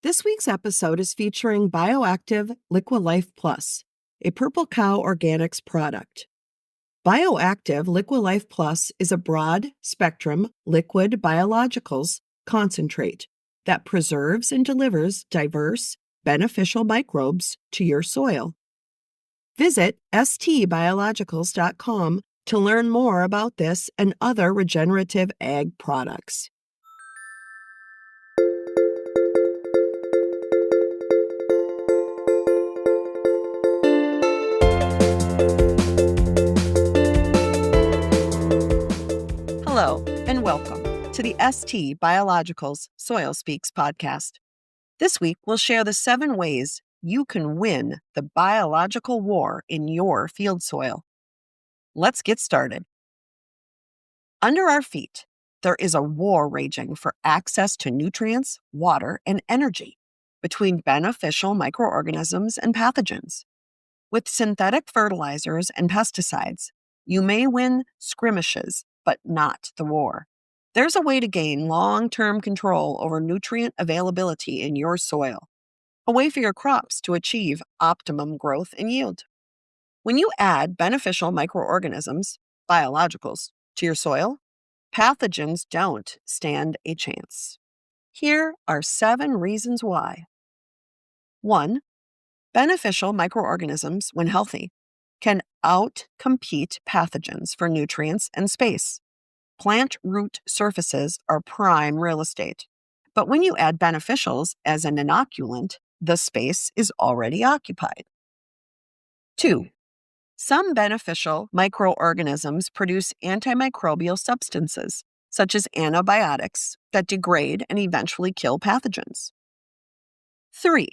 This week's episode is featuring BIOACTIVE LiquiLife Plus, a Purple Cow Organics product. BIOACTIVE LiquiLife Plus is a broad-spectrum liquid biologicals concentrate that preserves and delivers diverse, beneficial microbes to your soil. Visit stbiologicals.com to learn more about this and other regenerative ag products. Hello, and welcome to the ST Biologicals Soil Speaks podcast. This week, we'll share the 7 ways you can win the biological war in your field soil. Let's get started. Under our feet, there is a war raging for access to nutrients, water, and energy between beneficial microorganisms and pathogens. With synthetic fertilizers and pesticides, you may win skirmishes, but not the war. There's a way to gain long-term control over nutrient availability in your soil, a way for your crops to achieve optimum growth and yield. When you add beneficial microorganisms, biologicals, to your soil, pathogens don't stand a chance. Here are 7 reasons why. 1. Beneficial microorganisms, when healthy, can out-compete pathogens for nutrients and space. Plant root surfaces are prime real estate. But when you add beneficials as an inoculant, the space is already occupied. 2. Some beneficial microorganisms produce antimicrobial substances, such as antibiotics, that degrade and eventually kill pathogens. 3.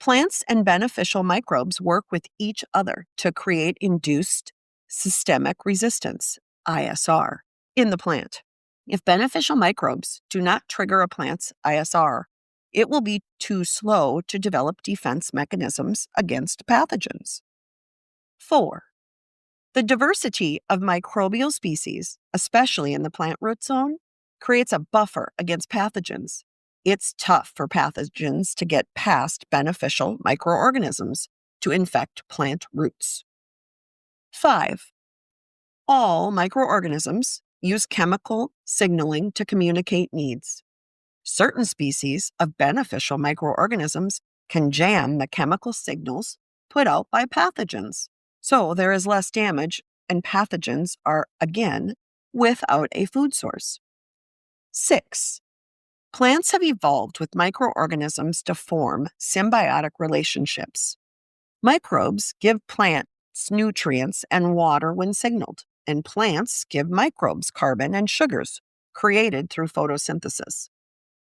Plants and beneficial microbes work with each other to create induced systemic resistance, ISR, in the plant. If beneficial microbes do not trigger a plant's ISR, it will be too slow to develop defense mechanisms against pathogens. 4. The diversity of microbial species, especially in the plant root zone, creates a buffer against pathogens. It's tough for pathogens to get past beneficial microorganisms to infect plant roots. 5. All microorganisms use chemical signaling to communicate needs. Certain species of beneficial microorganisms can jam the chemical signals put out by pathogens, so there is less damage and pathogens are, again, without a food source. 6. Plants have evolved with microorganisms to form symbiotic relationships. Microbes give plants nutrients and water when signaled, and plants give microbes carbon and sugars created through photosynthesis.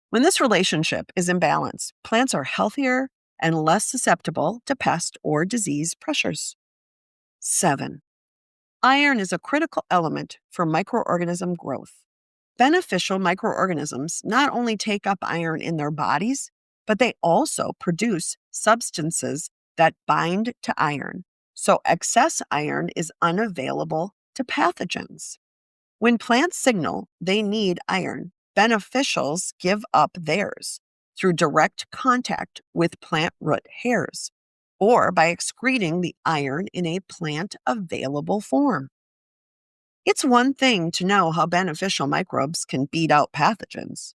When this relationship is in balance, plants are healthier and less susceptible to pest or disease pressures. 7. Iron is a critical element for microorganism growth. Beneficial microorganisms not only take up iron in their bodies, but they also produce substances that bind to iron, so excess iron is unavailable to pathogens. When plants signal they need iron, beneficials give up theirs through direct contact with plant root hairs, or by excreting the iron in a plant-available form. It's one thing to know how beneficial microbes can beat out pathogens.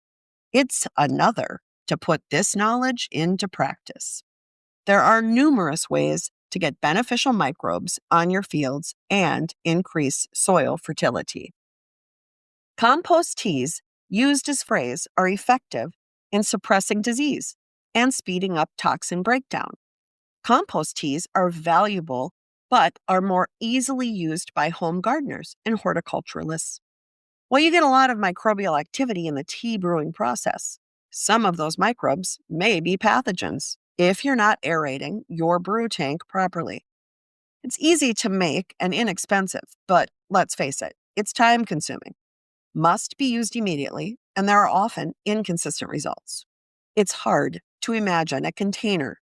It's another to put this knowledge into practice. There are numerous ways to get beneficial microbes on your fields and increase soil fertility. Compost teas used as sprays are effective in suppressing disease and speeding up toxin breakdown. Compost teas are valuable but are more easily used by home gardeners and horticulturalists. While you get a lot of microbial activity in the tea brewing process, some of those microbes may be pathogens if you're not aerating your brew tank properly. It's easy to make and inexpensive, but let's face it, it's time-consuming, must be used immediately, and there are often inconsistent results. It's hard to imagine a container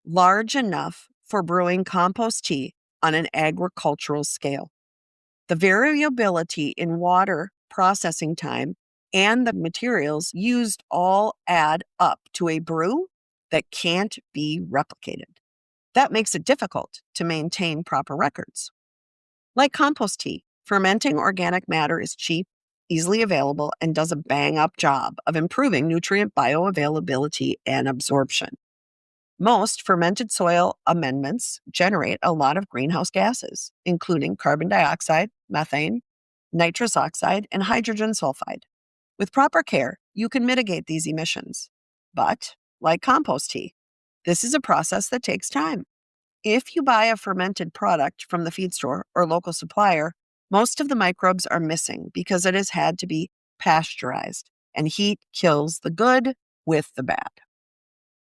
large enough for brewing compost tea on an agricultural scale. The variability in water processing time and the materials used all add up to a brew that can't be replicated. That makes it difficult to maintain proper records. Like compost tea, fermenting organic matter is cheap, easily available, and does a bang-up job of improving nutrient bioavailability and absorption. Most fermented soil amendments generate a lot of greenhouse gases, including carbon dioxide, methane, nitrous oxide, and hydrogen sulfide. With proper care, you can mitigate these emissions. But, like compost tea, this is a process that takes time. If you buy a fermented product from the feed store or local supplier, most of the microbes are missing because it has had to be pasteurized, and heat kills the good with the bad.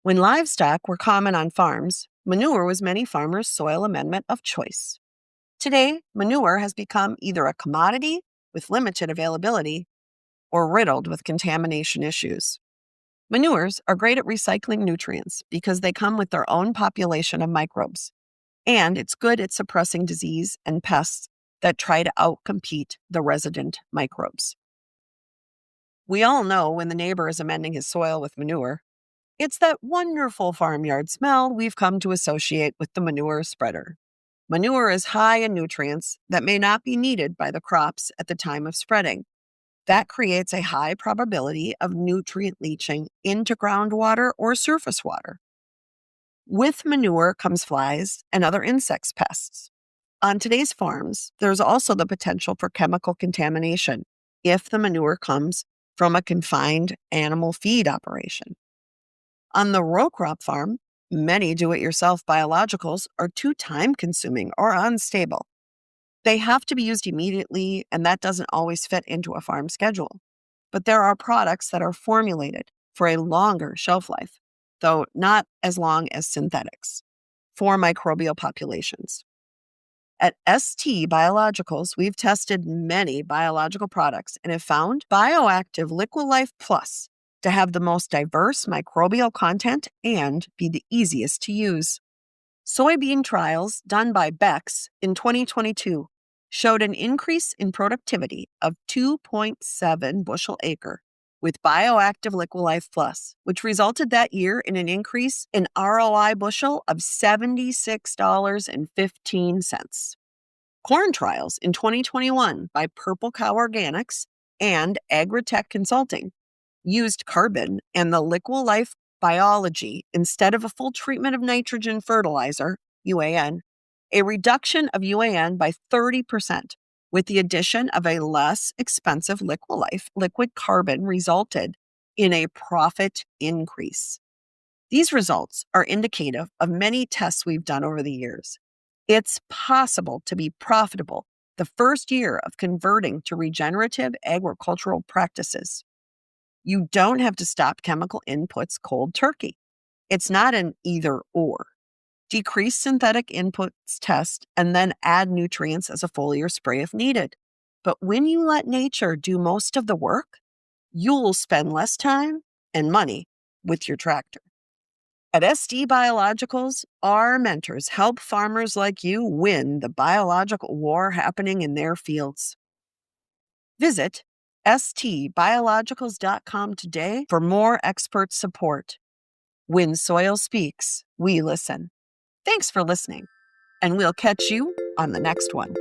When livestock were common on farms, manure was many farmers' soil amendment of choice. Today, manure has become either a commodity with limited availability or riddled with contamination issues. Manures are great at recycling nutrients because they come with their own population of microbes, and it's good at suppressing disease and pests that try to outcompete the resident microbes. We all know when the neighbor is amending his soil with manure, it's that wonderful farmyard smell we've come to associate with the manure spreader. Manure is high in nutrients that may not be needed by the crops at the time of spreading. That creates a high probability of nutrient leaching into groundwater or surface water. With manure comes flies and other insects pests. On today's farms, there's also the potential for chemical contamination if the manure comes from a confined animal feed operation. On the row crop farm, many do-it-yourself biologicals are too time-consuming or unstable. They have to be used immediately, and that doesn't always fit into a farm schedule. But there are products that are formulated for a longer shelf life, though not as long as synthetics, for microbial populations. At ST Biologicals, we've tested many biological products and have found BIOACTIVE LiquiLife Plus to have the most diverse microbial content and be the easiest to use. Soybean trials done by Beck's in 2022 showed an increase in productivity of 2.7 bushel acre with BIOACTIVE LiquiLife Plus, which resulted that year in an increase in ROI bushel of $76.15. Corn trials in 2021 by Purple Cow Organics and Agritech Consulting used carbon and the LiquiLife biology instead of a full treatment of nitrogen fertilizer, UAN, a reduction of UAN by 30%, with the addition of a less expensive LiquiLife liquid carbon resulted in a profit increase. These results are indicative of many tests we've done over the years. It's possible to be profitable the first year of converting to regenerative agricultural practices. You don't have to stop chemical inputs cold turkey. It's not an either or. Decrease synthetic inputs test and then add nutrients as a foliar spray if needed. But when you let nature do most of the work, you'll spend less time and money with your tractor. At SD Biologicals, our mentors help farmers like you win the biological war happening in their fields. Visit stbiologicals.com today for more expert support. When soil speaks, we listen. Thanks for listening, and we'll catch you on the next one.